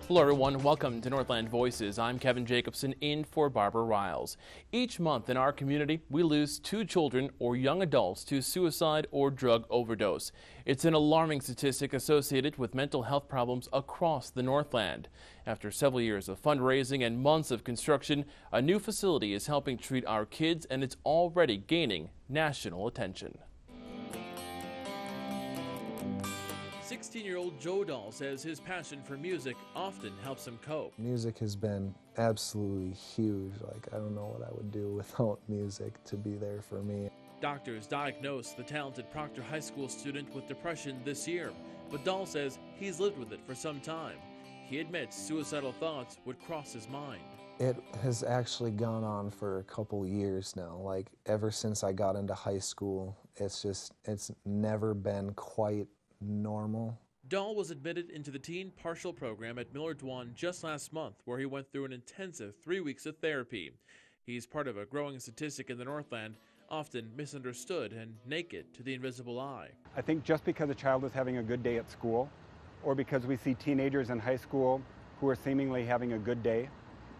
Hello everyone, welcome to Northland Voices. I'm Kevin Jacobson in for Barbara Riles. Each month in our community, we lose 2 children or young adults to suicide or drug overdose. It's an alarming statistic associated with mental health problems across the Northland. After several years of fundraising and months of construction, a new facility is helping treat our kids, and it's already gaining national attention. 16-year-old Joe Dahl says his passion for music often helps him cope. Music has been absolutely huge. I don't know what I would do without music to be there for me. Doctors diagnosed the talented Proctor High School student with depression this year, but Dahl says he's lived with it for some time. He admits suicidal thoughts would cross his mind. It has actually gone on for a couple years now. Ever since I got into high school, it's never been quite normal. Dahl was admitted into the teen partial program at Miller-Dwan just last month, where he went through an intensive 3 weeks of therapy. He's part of a growing statistic in the Northland, often misunderstood and naked to the invisible eye. I think just because a child is having a good day at school, or because we see teenagers in high school who are seemingly having a good day,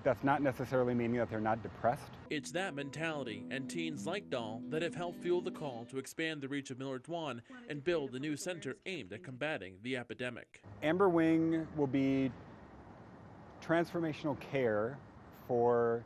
that's not necessarily meaning that they're not depressed. It's that mentality and teens like Dahl that have helped fuel the call to expand the reach of Miller-Dwan and build a new center aimed at combating the epidemic. Amber Wing will be transformational care for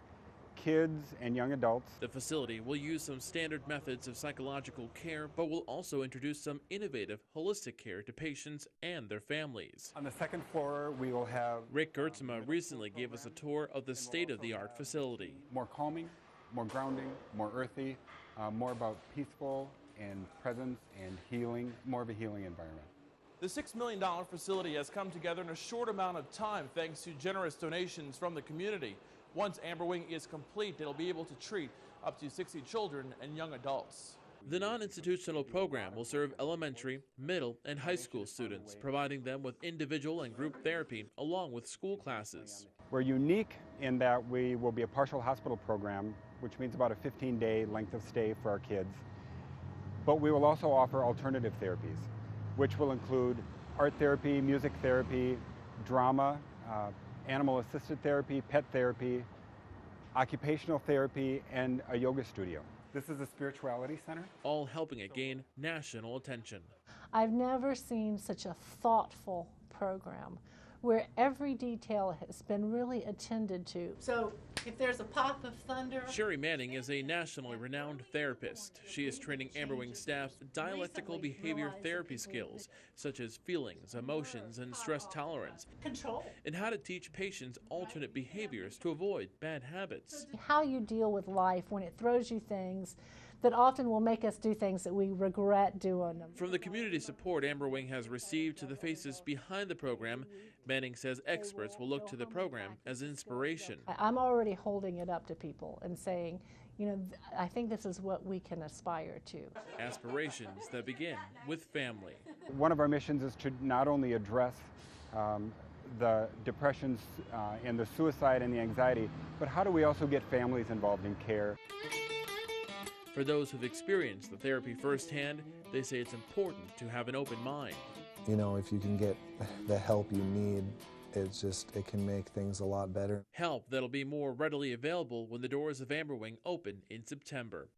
kids and young adults. The facility will use some standard methods of psychological care, but will also introduce some innovative, holistic care to patients and their families. On the second floor, we will have... Rick Gertzma recently gave us a tour of the state-of-the-art facility. More calming, more grounding, more earthy, more about peaceful and presence and healing, more of a healing environment. The $6 million facility has come together in a short amount of time thanks to generous donations from the community. Once Amber Wing is complete, it'll be able to treat up to 60 children and young adults. The non-institutional program will serve elementary, middle, and high school students, providing them with individual and group therapy along with school classes. We're unique in that we will be a partial hospital program, which means about a 15-day length of stay for our kids. But we will also offer alternative therapies, which will include art therapy, music therapy, drama, animal-assisted therapy, pet therapy, occupational therapy, and a yoga studio. This is a spirituality center. All helping it gain national attention. I've never seen such a thoughtful program where every detail has been really attended to. So if there's a pop of thunder... Sherry Manning is a nationally renowned therapist. She is training Amber Wing staff dialectical behavior therapy skills, such as feelings, emotions, and stress tolerance. Control. And how to teach patients alternate behaviors to avoid bad habits. How you deal with life when it throws you things that often will make us do things that we regret doing them. From the community support Amber Wing has received to the faces behind the program, Manning says experts will look to the program as inspiration. I'm already holding it up to people and saying, you know, I think this is what we can aspire to. Aspirations that begin with family. One of our missions is to not only address the depressions and the suicide and the anxiety, but how do we also get families involved in care? For those who've experienced the therapy firsthand, they say it's important to have an open mind. You know, if you can get the help you need, it can make things a lot better. Help that'll be more readily available when the doors of Amber Wing open in September.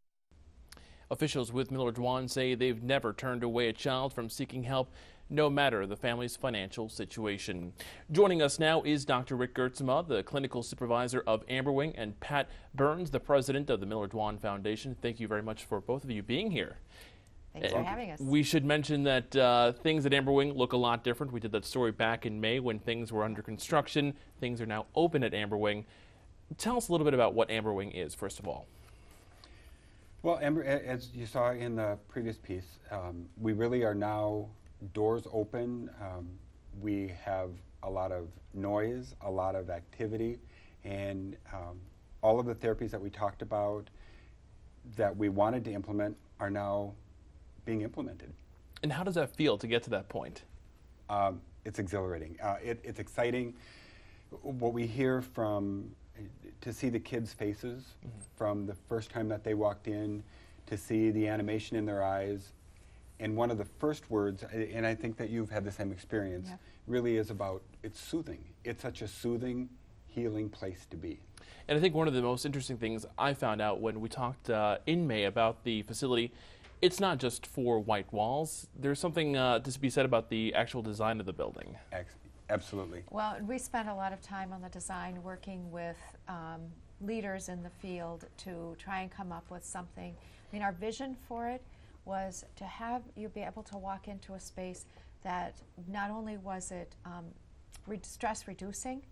Officials with Miller-Dwan say they've never turned away a child from seeking help, no matter the family's financial situation. Joining us now is Dr. Rick Gertzma, the clinical supervisor of Amber Wing, and Pat Burns, the president of the Miller-Dwan Foundation. Thank you very much for both of you being here. Thanks for having us. We should mention that things at Amber Wing look a lot different. We did that story back in May when things were under construction. Things are now open at Amber Wing. Tell us a little bit about what Amber Wing is, first of all. Well, Amber, as you saw in the previous piece, we really are now doors open. We have a lot of noise, a lot of activity, and all of the therapies that we talked about that we wanted to implement are now being implemented. And how does that feel to get to that point? It's exhilarating. It's exciting. What we hear to see the kids' faces from the first time that they walked in, to see the animation in their eyes, And one of the first words, and I think that you've had the same experience, Yeah. really is about, it's soothing. It's such a soothing, healing place to be. And I think one of the most interesting things I found out when we talked in May about the facility, it's not just for white walls. There's something to be said about the actual design of the building. Absolutely. Well, we spent a lot of time on the design working with leaders in the field to try and come up with something. I mean, our vision for it was to have you be able to walk into a space that not only was it stress reducing,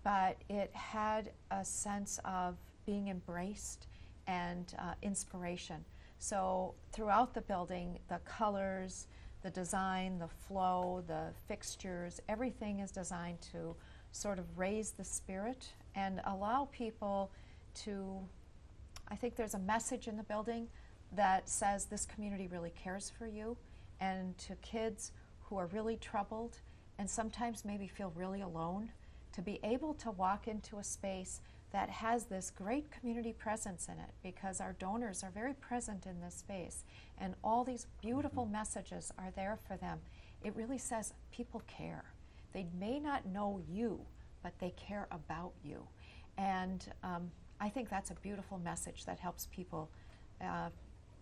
but it had a sense of being embraced and inspiration. So throughout the building, the colors, the design, the flow, the fixtures, everything is designed to sort of raise the spirit and allow people to, I think there's a message in the building that says this community really cares for you, and to kids who are really troubled and sometimes maybe feel really alone, to be able to walk into a space that has this great community presence in it, because our donors are very present in this space and all these beautiful messages are there for them. It really says people care. They may not know you, but they care about you. And I think that's a beautiful message that helps people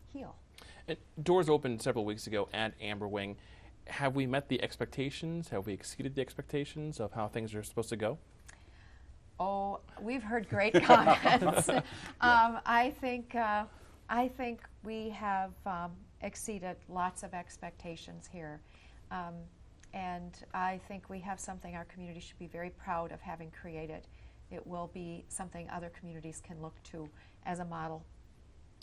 heal. And doors opened several weeks ago at Amber Wing. Have we met the expectations? Have we exceeded the expectations of how things are supposed to go? Oh, we've heard great comments. I think we have exceeded lots of expectations here. And I think we have something our community should be very proud of having created. It will be something other communities can look to as a model.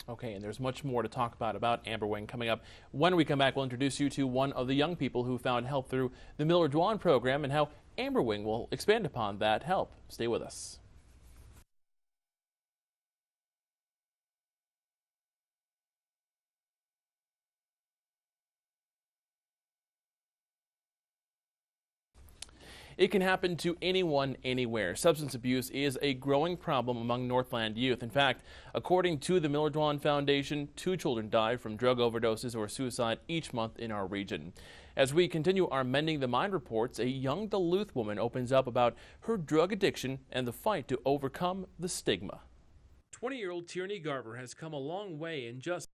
Okay, and there's much more to talk about Amber Wing coming up. When we come back, we'll introduce you to one of the young people who found help through the Miller-Dwan program and how Amber Wing will expand upon that help. Stay with us. It can happen to anyone, anywhere. Substance abuse is a growing problem among Northland youth. In fact, according to the Miller-Dwan Foundation, 2 children die from drug overdoses or suicide each month in our region. As we continue our Mending the Mind reports, a young Duluth woman opens up about her drug addiction and the fight to overcome the stigma. 20-year-old Tierney Garver has come a long way in just